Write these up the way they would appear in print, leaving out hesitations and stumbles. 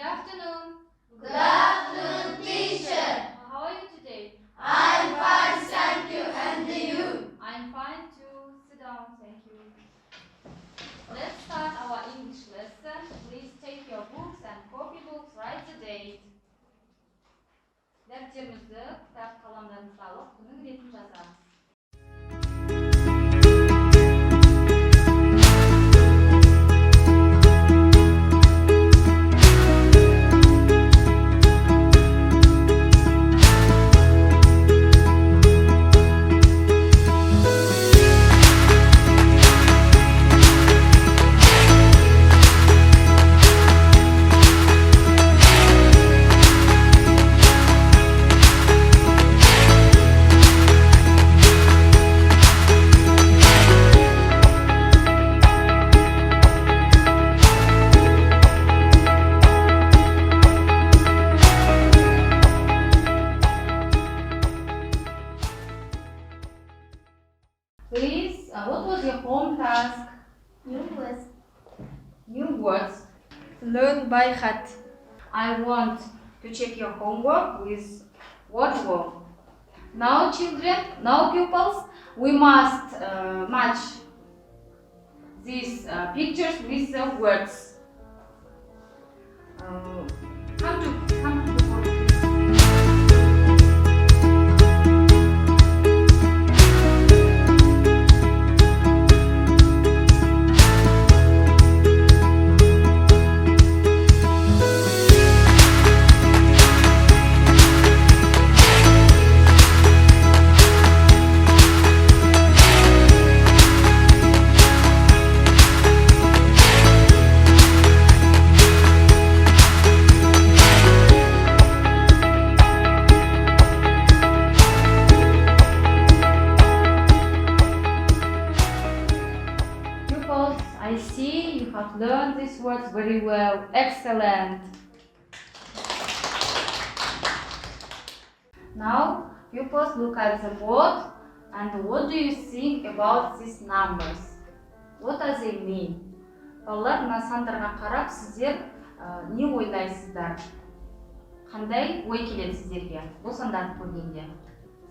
afternoon. Good afternoon, teacher. How are you today? I'm fine, thank you. And you? I'm fine too. Sit down, thank you. Let's start our English lesson. Please take your books and copybooks. Write the date. Дәптеріңізді, кітап қаламдарыңызды алып, күннің ретін жазамыз. Please, what was your home task? New words. Learn by heart. I want to check your homework with word work. Now, children, now pupils, we must match these pictures with the words. Come to the board, please. I see you have learned these words very well. Excellent. Now, pupils, look at the board and what do you think about these numbers? What does it mean? Балалар, мына сандарға қарап, сіздер не ойлайсыздар? Қандай ой келеді сіздерге? Бұл сандарды көргенде.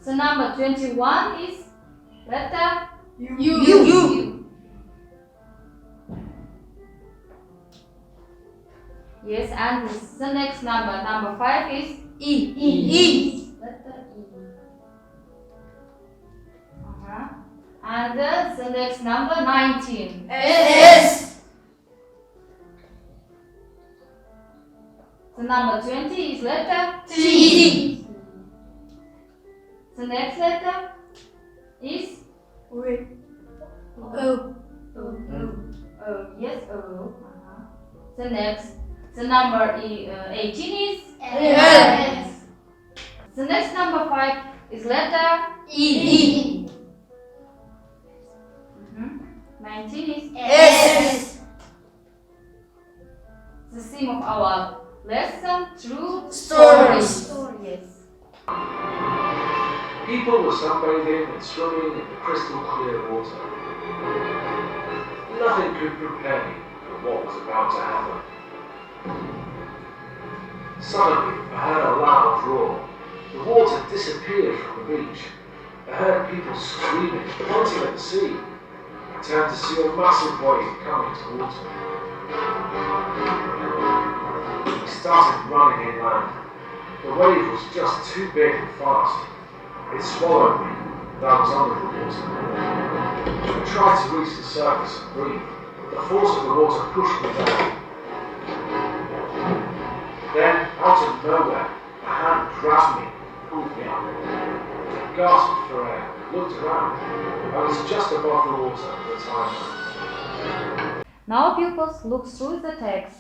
The number 21 is letter U. Yes, and the next number 5 is E. Letter E. And the next number 19. S. The number 20 is letter T. The next letter is O. Yes, O. The number 18 is S. The next number 5 is letter E. 19 is S. The theme of our lesson, true Stories. Yes. People were sunbathing and swimming in the crystal clear water. Nothing could prepare me for what was about to happen. Suddenly, I heard a loud roar. The water disappeared from the beach. I heard people screaming, pointing at the sea. I turned to see a massive wave coming towards me. We started running inland. The wave was just too big and fast. It swallowed me, and I was under the water. I tried to reach the surface and breathe, but the force of the water pushed me down. Then, out of nowhere, a hand grabbed me and pulled me up. I gasped for air, looked around. I was just above the water at the time. Now pupils, look through the text.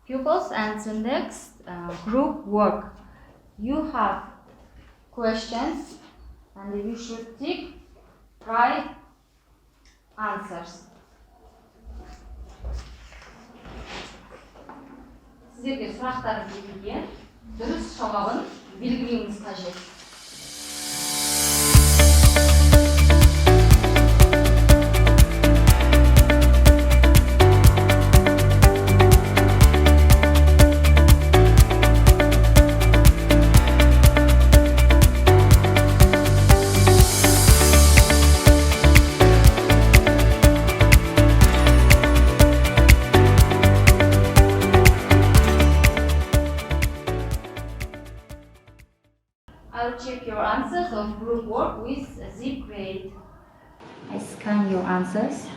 Pupils, and the next group work. You have questions and you should tick right answers. сіздерге сұрақтар берілген, дұрыс жауабын белгілеуіңіз қажет. I'll check your answers of group work with zip grade. I scan your answers.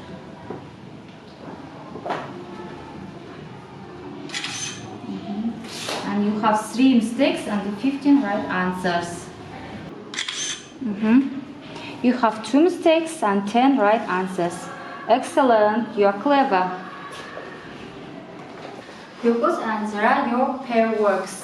And you have 3 mistakes and 15 right answers. You have 2 mistakes and 10 right answers. Excellent, you are clever. Pupils, and there are your pair works.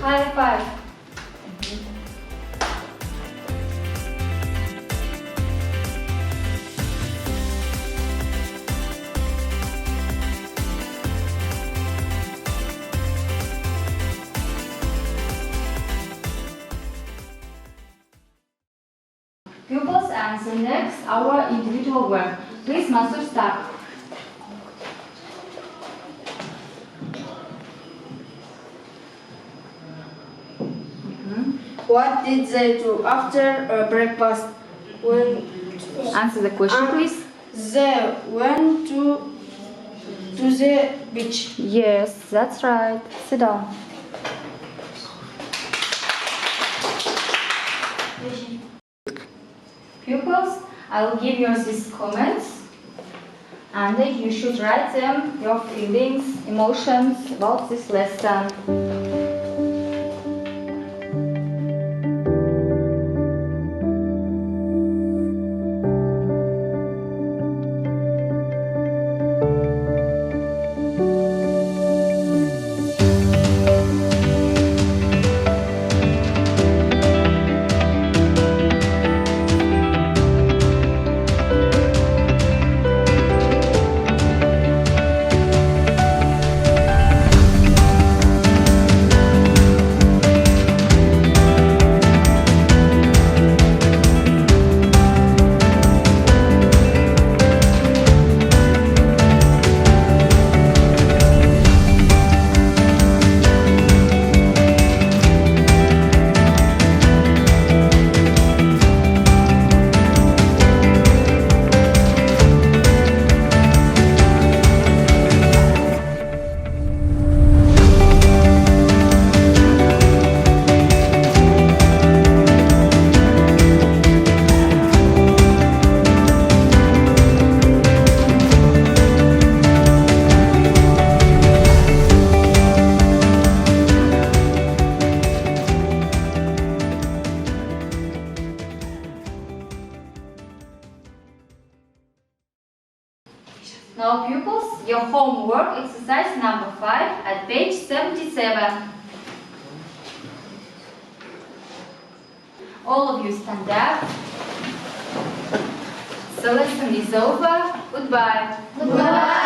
High five. Pupils, and the next our individual work. Please, Master, start. What did they do after breakfast? Answer the question, please. They went to the beach. Yes, that's right. Sit down. Pupils, I will give you these comments, and you should write them, your feelings, emotions about this lesson. Now pupils, your homework exercise number 5 at page 77. All of you stand up. The lesson is over. Goodbye. Goodbye.